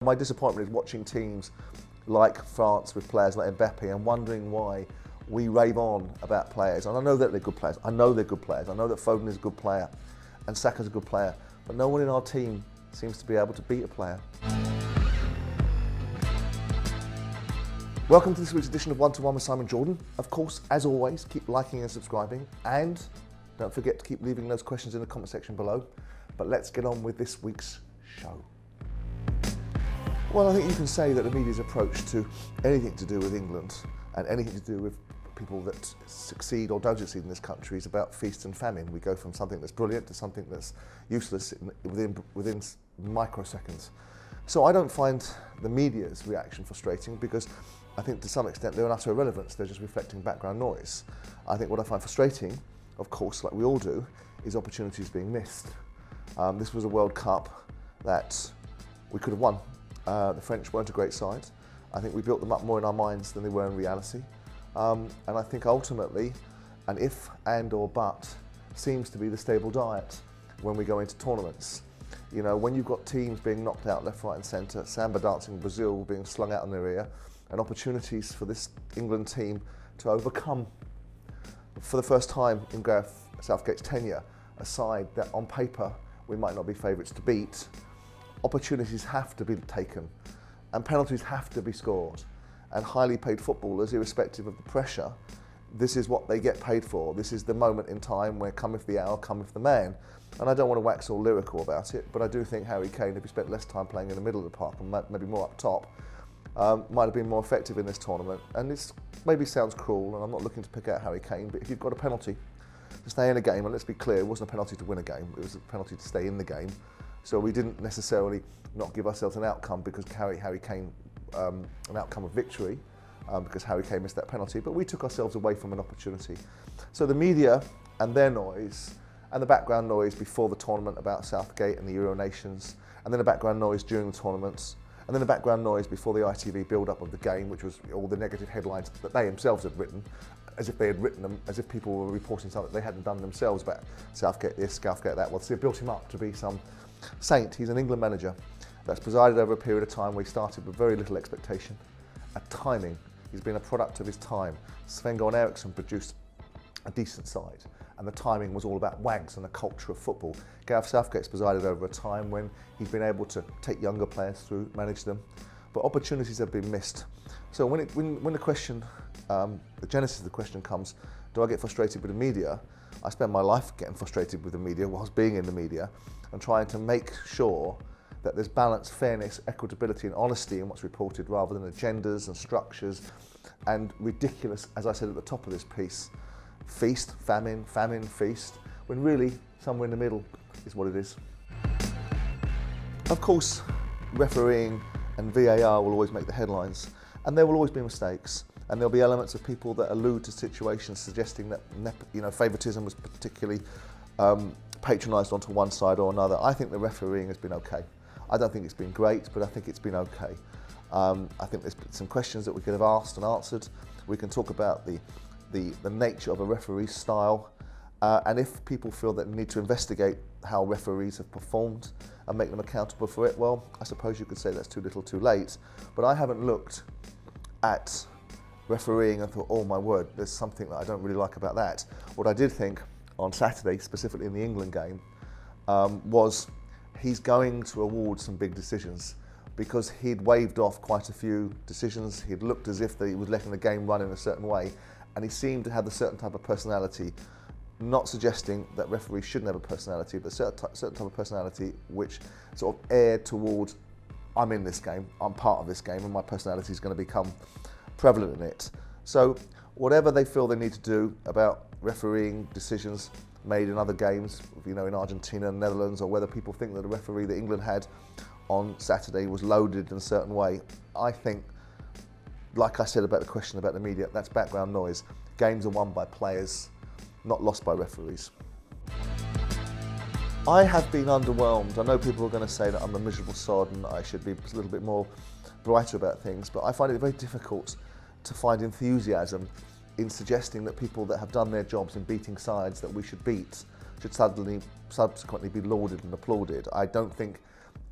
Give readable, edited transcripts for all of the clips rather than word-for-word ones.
My disappointment is watching teams like France with players like Mbappe and wondering why we rave on about players. And I know that they're good players. I know they're good players. I know that Foden is a good player and Saka's a good player. But no one in our team seems to be able to beat a player. Welcome to this week's edition of One to One with Simon Jordan. Of course, as always, keep liking and subscribing. And don't forget to keep leaving those questions in the comment section below. But let's get on with this week's show. Well, I think you can say that the media's approach to anything to do with England and anything to do with people that succeed or don't succeed in this country is about feast and famine. We go from something that's brilliant to something that's useless within microseconds. So I don't find the media's reaction frustrating because I think to some extent they're an utter irrelevance. They're just reflecting background noise. I think what I find frustrating, of course, like we all do, is opportunities being missed. This was a World Cup that we could have won. The French weren't a great side. I think we built them up more in our minds than they were in reality. And I think ultimately, an if, and or but seems to be the stable diet when we go into tournaments. You know, when you've got teams being knocked out left, right and centre, samba dancing Brazil being slung out in their ear, and opportunities for this England team to overcome, for the first time in Gareth Southgate's tenure, a side that on paper we might not be favourites to beat, opportunities have to be taken and penalties have to be scored, and highly paid footballers, irrespective of the pressure, this is what they get paid for. This is the moment in time where cometh the hour, cometh the man. And I don't want to wax all lyrical about it, but I do think Harry Kane, if he spent less time playing in the middle of the park and maybe more up top, might have been more effective in this tournament. And this maybe sounds cruel, and I'm not looking to pick out Harry Kane, but if you've got a penalty to stay in a game, and let's be clear, it wasn't a penalty to win a game, it was a penalty to stay in the game. So we didn't necessarily not give ourselves an outcome because Harry Kane, an outcome of victory, because Harry Kane missed that penalty, but we took ourselves away from an opportunity. So the media and their noise, and the background noise before the tournament about Southgate and the Euro Nations, and then the background noise during the tournaments, and then the background noise before the ITV build-up of the game, which was all the negative headlines that they themselves had written, as if they had written them, as if people were reporting something they hadn't done themselves about Southgate this, Southgate that. Well, so they built him up to be some saint. He's an England manager that's presided over a period of time where he started with very little expectation. At timing, he's been a product of his time. Sven-Göran Eriksson produced a decent side, and the timing was all about wags and the culture of football. Gareth Southgate's presided over a time when he's been able to take younger players through, manage them, but opportunities have been missed. So when the question, the genesis of the question comes, do I get frustrated with the media? I spend my life getting frustrated with the media whilst being in the media and trying to make sure that there's balance, fairness, equitability and honesty in what's reported rather than agendas and structures and ridiculous, as I said at the top of this piece, feast, famine, famine, feast, when really somewhere in the middle is what it is. Of course, refereeing and VAR will always make the headlines, and there will always be mistakes, and there'll be elements of people that allude to situations suggesting that favouritism was particularly patronised onto one side or another. I think the refereeing has been okay. I don't think it's been great, but I think it's been okay. I think there's some questions that we could have asked and answered. We can talk about the nature of a referee's style, and if people feel that they need to investigate how referees have performed and make them accountable for it, well, I suppose you could say that's too little too late. But I haven't looked at refereeing and thought, oh my word, there's something that I don't really like about that. What I did think on Saturday, specifically in the England game, was he's going to award some big decisions because he'd waved off quite a few decisions. He'd looked as if he was letting the game run in a certain way, and he seemed to have a certain type of personality, not suggesting that referees shouldn't have a personality, but a certain type of personality which sort of aired towards, I'm in this game, I'm part of this game, and my personality is going to become prevalent in it. So whatever they feel they need to do about refereeing decisions made in other games, in Argentina and Netherlands, or whether people think that the referee that England had on Saturday was loaded in a certain way, I think, like I said about the question about the media, that's background noise. Games are won by players, not lost by referees. I have been underwhelmed. I know people are going to say that I'm a miserable sod and I should be a little bit more brighter about things, but I find it very difficult to find enthusiasm in suggesting that people that have done their jobs in beating sides that we should beat should subsequently be lauded and applauded. I don't think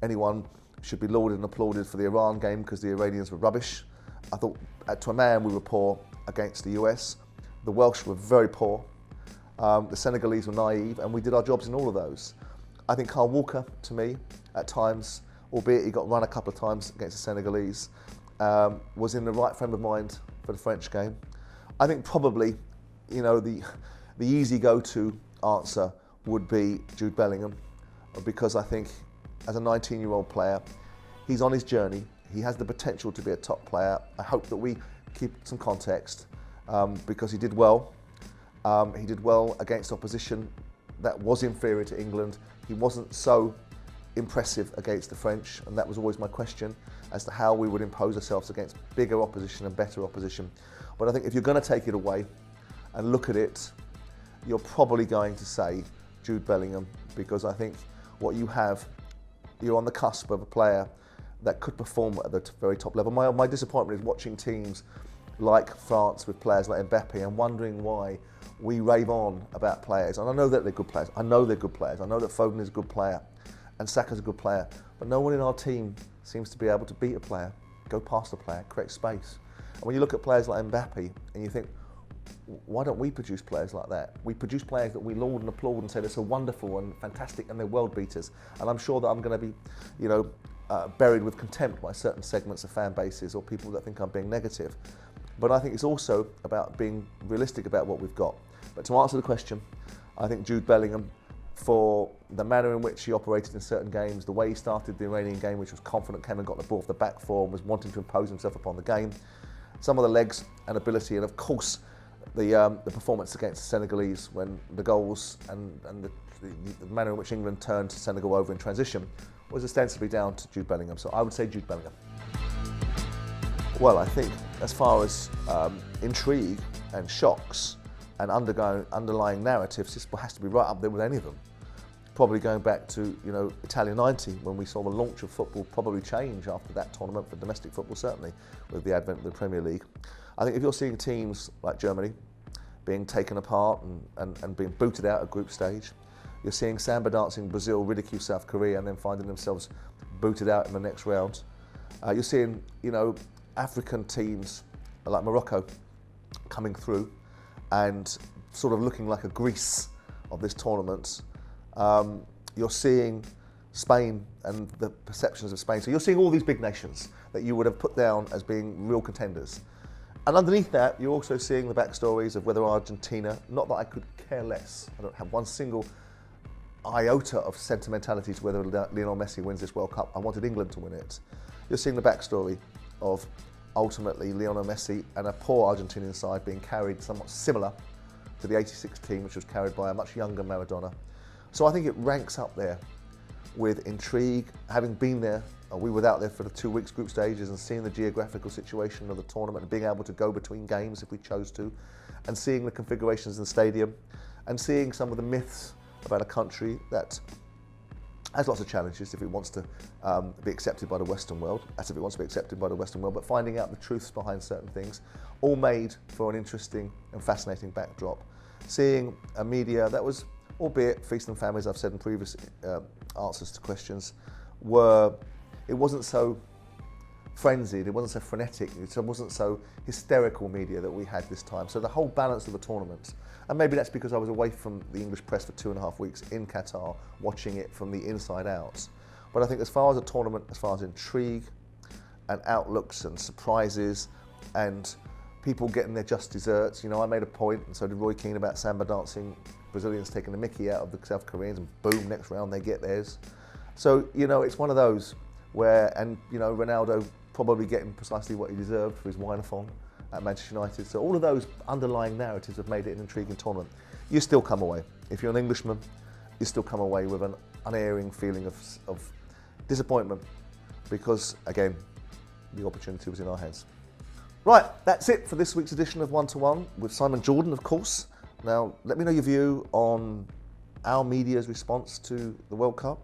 anyone should be lauded and applauded for the Iran game because the Iranians were rubbish. I thought, to a man, we were poor against the US. The Welsh were very poor. The Senegalese were naive, and we did our jobs in all of those. I think Kyle Walker, to me, at times, albeit he got run a couple of times against the Senegalese, was in the right frame of mind for the French game. I think probably, you know, the easy go-to answer would be Jude Bellingham, because I think as a 19-year-old player, he's on his journey. He has the potential to be a top player. I hope that we keep some context because he did well. He did well against opposition that was inferior to England. He wasn't so impressive against the French, and that was always my question as to how we would impose ourselves against bigger opposition and better opposition. But I think if you're going to take it away and look at it, you're probably going to say Jude Bellingham, because I think what you have, you're on the cusp of a player that could perform at the very top level. My disappointment is watching teams like France with players like Mbappe and wondering why we rave on about players. And I know that they're good players. I know they're good players. I know that Foden is a good player and Saka's a good player. But no one in our team seems to be able to beat a player, go past a player, create space. And when you look at players like Mbappe and you think, why don't we produce players like that? We produce players that we laud and applaud and say they're so wonderful and fantastic and they're world beaters. And I'm sure that I'm going to be, you know, buried with contempt by certain segments of fan bases or people that think I'm being negative. But I think it's also about being realistic about what we've got. But to answer the question, I think Jude Bellingham, for the manner in which he operated in certain games, the way he started the Iranian game, which was confident, came and got the ball off the back four and was wanting to impose himself upon the game, some of the legs and ability, and of course the performance against the Senegalese when the goals and the manner in which England turned Senegal over in transition was ostensibly down to Jude Bellingham. So I would say Jude Bellingham. Well, I think as far as intrigue and shocks and underlying narratives, this has to be right up there with any of them. Probably going back to, you know, Italia 90, when we saw the launch of football probably change after that tournament, for domestic football certainly, with the advent of the Premier League. I think if you're seeing teams like Germany being taken apart and being booted out at group stage, you're seeing samba dancing Brazil ridicule South Korea and then finding themselves booted out in the next round. You're seeing, you know, African teams like Morocco coming through and sort of looking like a Greece of this tournament. You're seeing Spain and the perceptions of Spain. So you're seeing all these big nations that you would have put down as being real contenders. And underneath that, you're also seeing the backstories of whether Argentina, not that I could care less, I don't have one single iota of sentimentality to whether Lionel Messi wins this World Cup. I wanted England to win it. You're seeing the backstory of ultimately Lionel Messi and a poor Argentinian side being carried somewhat similar to the 86 team, which was carried by a much younger Maradona. So I think it ranks up there with intrigue. Having been there, we were out there for the 2 weeks group stages and seeing the geographical situation of the tournament and being able to go between games if we chose to, and seeing the configurations in the stadium and seeing some of the myths about a country that has lots of challenges if it wants to be accepted by the Western world, as if it wants to be accepted by the Western world, but finding out the truths behind certain things, all made for an interesting and fascinating backdrop. Seeing a media that was, albeit feast and famine, as I've said in previous answers to questions, it wasn't so frenzied, it wasn't so frenetic, it wasn't so hysterical media that we had this time. So the whole balance of the tournament, and maybe that's because I was away from the English press for 2.5 weeks in Qatar, watching it from the inside out. But I think as far as a tournament, as far as intrigue and outlooks and surprises and people getting their just desserts, you know, I made a point, and so did Roy Keane, about samba dancing, Brazilians taking the mickey out of the South Koreans, and boom, next round they get theirs. So, you know, it's one of those where, and, you know, Ronaldo probably getting precisely what he deserved for his wine-a-thon at Manchester United. So all of those underlying narratives have made it an intriguing tournament. You still come away, if you're an Englishman, you still come away with an unerring feeling of disappointment because, again, the opportunity was in our hands. Right, that's it for this week's edition of One to One with Simon Jordan, of course. Now, let me know your view on our media's response to the World Cup,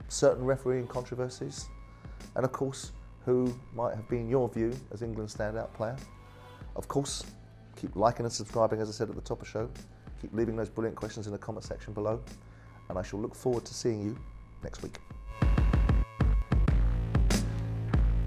certain refereeing controversies, and of course, who might have been your view as England's standout player. Of course, keep liking and subscribing, as I said at the top of the show. Keep leaving those brilliant questions in the comment section below, and I shall look forward to seeing you next week.